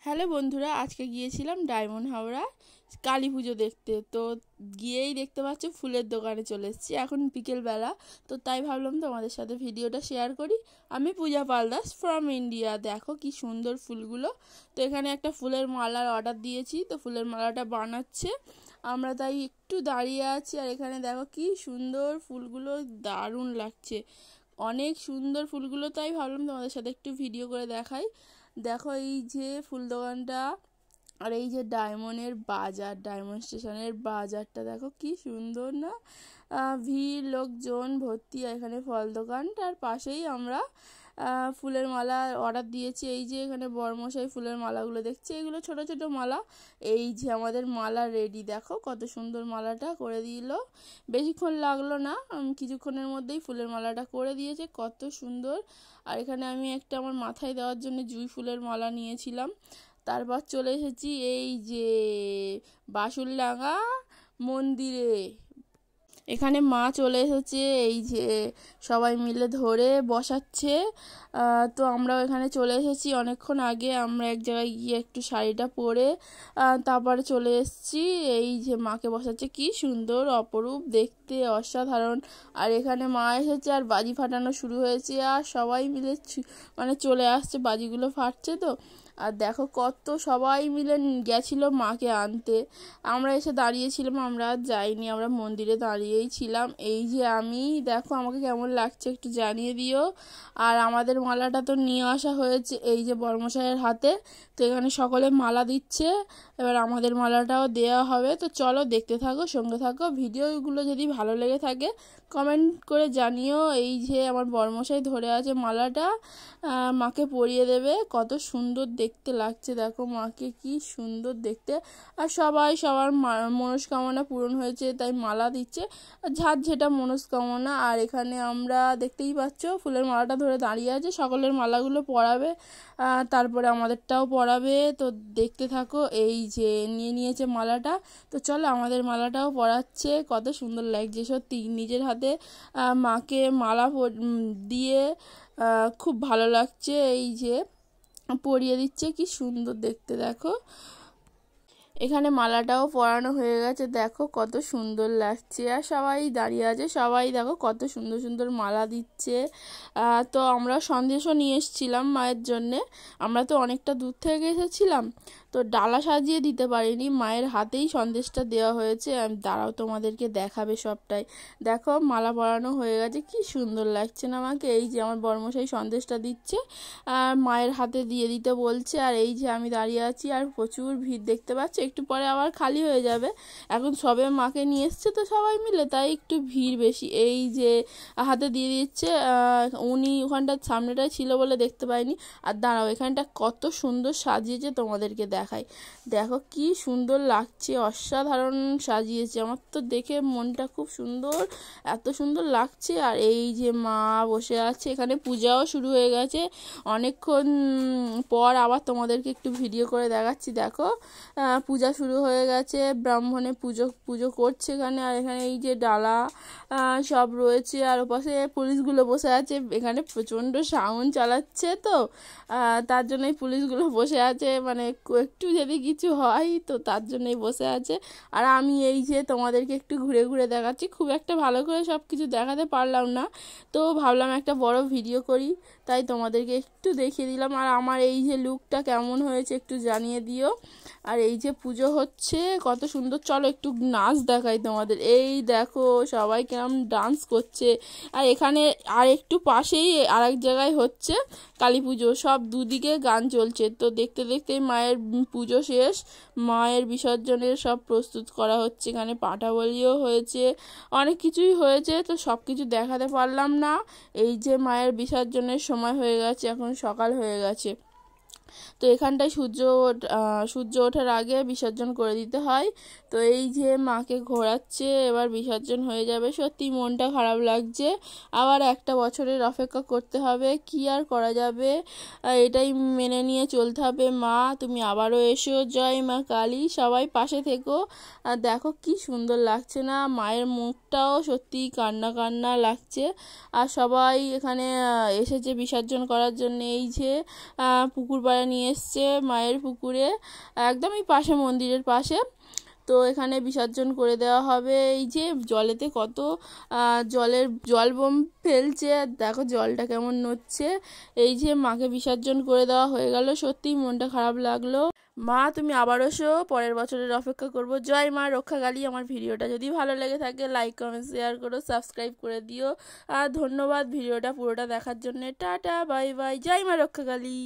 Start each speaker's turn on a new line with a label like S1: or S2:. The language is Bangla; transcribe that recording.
S1: হ্যালো বন্ধুরা, আজকে গিয়েছিলাম ডায়মন্ড হাওড়া কালী পুজো দেখতে। তো গিয়েই দেখতে পাচ্ছ ফুলের দোকানে চলে এসেছি, এখন বিকেলবেলা। তো তাই ভাবলাম তোমাদের সাথে ভিডিওটা শেয়ার করি। আমি পূজা পালদাস ফ্রম ইন্ডিয়া। দেখো কি সুন্দর ফুলগুলো। তো এখানে একটা ফুলের মালার অর্ডার দিয়েছি, তো ফুলের মালাটা বানাচ্ছে। আমরা তাই একটু দাঁড়িয়ে আছি, আর এখানে দেখো কি সুন্দর ফুলগুলো, দারুণ লাগছে, অনেক সুন্দর ফুলগুলো। তাই ভাবলাম তোমাদের সাথে একটু ভিডিও করে দেখাই। দেখো এই যে ফুল দোকানটা, আর এই যে ডায়মন্ডের বাজার, ডায়মন্ড স্টেশনের বাজারটা দেখো কি সুন্দর না। ভিড়, লোকজন ভর্তি এখানে ফল দোকানটার পাশেই আমরা ফুলের মালা অর্ডার দিয়েছি। এই যে এখানে বরমশাই ফুলের মালাগুলো দেখছে, এগুলো ছোট ছোট মালা। এই যে আমাদের মালা রেডি, দেখো কত সুন্দর মালাটা করে দিল। বেশিক্ষণ লাগলো না, কিছুক্ষণের মধ্যেই ফুলের মালাটা করে দিয়েছে, কত সুন্দর। আর এখানে আমি একটা আমার মাথায় দেওয়ার জন্য জুঁই ফুলের মালা নিয়েছিলাম। তারপর চলে এসেছি এই যে বাসুরডাঙ্গা মন্দিরে। এখানে মা চলে এসেছে, এই যে সবাই মিলে ধরে বসাচ্ছে। তো আমরাও এখানে চলে এসেছি অনেকক্ষণ আগে। আমরা এক জায়গায় গিয়ে একটু শাড়িটা পরে তারপরে চলে এসেছি। এই যে মাকে বসাচ্ছে, কি সুন্দর অপরূপ দেখতে, অসাধারণ। আর এখানে মা এসেছে, আর বাজি ফাটানো শুরু হয়েছে, আর সবাই মিলে মানে চলে আসছে, বাজিগুলো ফাটছে। তো আর দেখো কত সবাই মিলে গেছিলো মাকে আনতে। আমরা এসে দাঁড়িয়েছিলাম, আমরা আর যাইনি, আমরা মন্দিরে দাঁড়িয়েই ছিলাম। এই যে আমি, দেখো আমাকে কেমন লাগছে একটু জানিয়ে দিও। আর আমাদের মালাটা তো নিয়ে আসা হয়েছে এই যে বর্মশাইয়ের হাতে। তো এখানে সকলে মালা দিচ্ছে, এবার আমাদের মালাটাও দেওয়া হবে। তো চলো দেখতে থাকো, সঙ্গে থাকো। ভিডিওগুলো যদি ভালো লেগে থাকে কমেন্ট করে জানিও। এই যে আমার বর্মশাই ধরে আছে মালাটা, মাকে পরিয়ে দেবে। কত সুন্দর দেখতে লাগছে, দেখো মাকে কি সুন্দর দেখতে। আর সবাই সবার মনস্কামনা পূরণ হয়েছে তাই মালা দিচ্ছে, যার যেটা মনস্কামনা। আর এখানে আমরা দেখতেই পাচ্ছ ফুলের মালাটা ধরে দাঁড়িয়ে আছে, সকলের মালাগুলো পরাবে, তারপরে আমাদেরটাও পরাবে। তো দেখতে থাকো। এই যে নিয়ে নিয়েছে মালাটা, তো চলো আমাদের মালাটাও পরাচ্ছে। কত সুন্দর লাগছে সত্যি, নিজের হাতে মাকে মালা দিয়ে খুব ভালো লাগছে। এই যে পরিয়ে দিচ্ছে, কি সুন্দর দেখতে দেখো। এখানে মালাটাও পরানো হয়ে গেছে, দেখো কত সুন্দর লাগছে। আর সবাই দাঁড়িয়ে আছে, সবাই দেখো কত সুন্দর সুন্দর মালা দিচ্ছে। তো আমরা সন্দেশও নিয়ে এসেছিলাম মায়ের জন্যে। আমরা তো অনেকটা দূর থেকে এসেছিলাম, তো ডালা সাজিয়ে দিতে পারিনি, মায়ের হাতেই সন্দেশটা দেওয়া হয়েছে। আমি দাঁড়াও তোমাদেরকে দেখাবে সবটাই। দেখো মালা পরানো হয়ে গেছে, কি সুন্দর লাগছে না আমাকে। এই যে আমার বর্মশাই সন্দেশটা দিচ্ছে, আর মায়ের হাতে দিয়ে দিতে বলছে। আর এই যে আমি দাঁড়িয়ে আছি, আর প্রচুর ভিড় দেখতে পাচ্ছি, একটু পরে আবার খালি হয়ে যাবে। এখন সবে মাকে নিয়ে এসছে তো সবাই মিলে, তাই একটু ভিড় বেশি। এই যে হাতে দিয়ে দিচ্ছে, উনি ওখানটার সামনেটায় ছিল বলে দেখতে পাইনি। আর দাঁড়াও, এখানটা কত সুন্দর সাজিয়েছে তোমাদেরকে দেখাই। দেখো কি সুন্দর লাগছে, অসাধারণ সাজিয়েছে। আমার তো দেখে মনটা খুব সুন্দর, এত সুন্দর লাগছে। আর এই যে মা বসে আছে, এখানে পূজাও শুরু হয়ে গেছে অনেকক্ষণ পর। আবার তোমাদেরকে একটু ভিডিও করে দেখাচ্ছি। দেখো পূজা শুরু হয়ে গেছে, ব্রাহ্মণে পুজো করছে এখানে। আর এখানে এই যে ডালা সব রয়েছে, আর ওপাশে পুলিশগুলো বসে আছে। এখানে প্রচণ্ড সাউন্ড চালাচ্ছে, তো তার জন্যই পুলিশগুলো বসে আছে, মানে একটু যদি কিছু হয় তো তার জন্যই বসে আছে। আর আমি এই যে তোমাদেরকে একটু ঘুরে ঘুরে দেখাচ্ছি, খুব একটা ভালো করে সব কিছু দেখাতে পারলাম না, তো ভাবলাম একটা বড় ভিডিও করি, তাই তোমাদেরকে একটু দেখিয়ে দিলাম। আর আমার এই যে লুকটা কেমন হয়েছে একটু জানিয়ে দিও। আর এই যে পুজো হচ্ছে কত সুন্দর, চলো একটু নাচ দেখাই তোমাদের। এই দেখো সবাই কেমন ডান্স করছে। আর এখানে আর একটু পাশেই আরেক জায়গায় হচ্ছে কালী পুজো, সব দুদিকে গান চলছে। তো দেখতে দেখতে মায়ের পুজো শেষ, মায়ের বিসর্জনের সব প্রস্তুত করা হচ্ছে। এখানে পাঁঠা বলিও হয়েছে, অনেক কিছুই হয়েছে, তো সব কিছু দেখাতে পারলাম না। এই যে মায়ের বিসর্জনের সময় হয়ে গেছে, এখন সকাল হয়ে গেছে। তো এখানটায় সূর্য ওঠার আগে বিসর্জন করে দিতে হয়। তো এই যে মাকে ঘোরাচ্ছে, এবার বিসর্জন হয়ে যাবে। সত্যি মনটা খারাপ লাগছে, আবার একটা বছরের অপেক্ষা করতে হবে, কি আর করা যাবে, এটাই মেনে নিয়ে চলতে হবে। মা তুমি আবারও এসো, জয় মা কালী, সবাই পাশে থেকো। আর দেখো কি সুন্দর লাগছে না, মায়ের মুখটাও সত্যি কান্না কান্না লাগছে। আর সবাই এখানে এসেছে বিসর্জন করার জন্য। এই যে পুকুর করে নিয়ে এসছে মায়ের পুকুরে, একদমই পাশে, মন্দিরের পাশে। তো এখানে বিসর্জন করে দেওয়া হবে। এই যে জলেতে কত জল বোম ফেলছে, দেখো জলটা কেমন নড়ছে। এই যে মাকে বিসর্জন করে দেওয়া হয়ে গেল, সত্যিই মনটা খারাপ লাগলো। মা তুমি আবার এসো, পরের বছরের অপেক্ষা করব। জয় মা রক্ষাকালী। আমার ভিডিওটা যদি ভালো লেগে থাকে লাইক কমেন্ট শেয়ার করো, সাবস্ক্রাইব করে দিও। আর ধন্যবাদ ভিডিওটা পুরোটা দেখার জন্য। টাটা বাই বাই, জয় মা রক্ষাকালী।